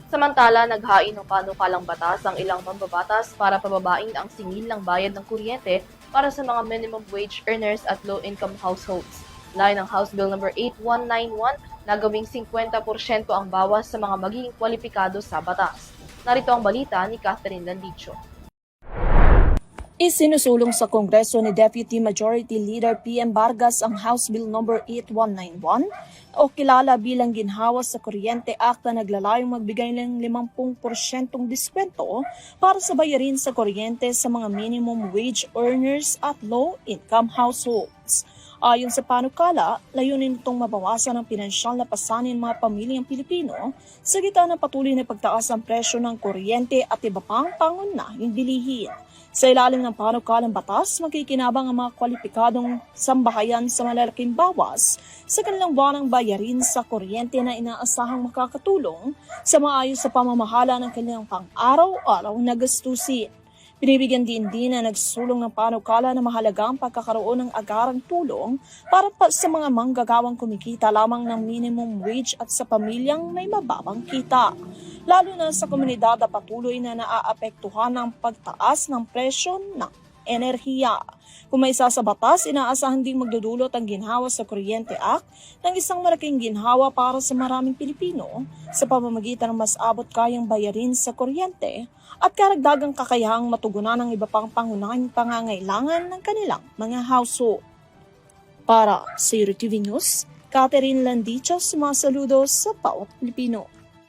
Samantala, naghain ng panukalang batas ang ilang mambabatas para pababain ang singil ng bayad ng kuryente para sa mga minimum wage earners at low-income households. Layon ng House Bill No. 8191 na gawing 50% ang bawas sa mga magiging kwalipikado sa batas. Narito ang balita ni Catherine Landicho. Isinusulong sa Kongreso ni Deputy Majority Leader PM Vargas ang House Bill No. 8191 o kilala bilang Ginhawa sa Kuryente Act na naglalayong magbigay ng 50% diskwento para sa bayarin sa kuryente sa mga minimum wage earners at low-income households. Ayon sa panukala, layunin itong mabawasan ang pinansyal na pasanin ng mga pamilyang Pilipino sa gitna ng patuloy na pagtaas ng presyo ng kuryente at iba pang pangunahing bilihin. Sa ilalim ng panukalang batas, makikinabang ang mga kwalipikadong sambahayan sa malalaking bawas sa kanilang buwanang bayarin sa kuryente na inaasahang makakatulong sa maayos sa pamamahala ng kanilang pang-araw-araw na gastusin. Binibigyan din na nagsulong ng panukala na mahalaga ang pagkakaroon ng agarang tulong para sa mga manggagawang kumikita lamang ng minimum wage at sa pamilyang may mababang kita, lalo na sa komunidad na patuloy na naaapektuhan ng pagtaas ng presyo ng enerhiya. Kung may isa sa batas, inaasahan ding magdudulot ang Ginhawa sa Kuryente Act ng isang malaking ginhawa para sa maraming Pilipino sa pamamagitan ng mas abot kayang bayarin sa kuryente at karagdagang kakayahang matugunan ng iba pang pangunahing pangangailangan ng kanilang mga household. Para sa EuroTV News, Catherine Landicho, sumasaludo sa bawat Pilipino.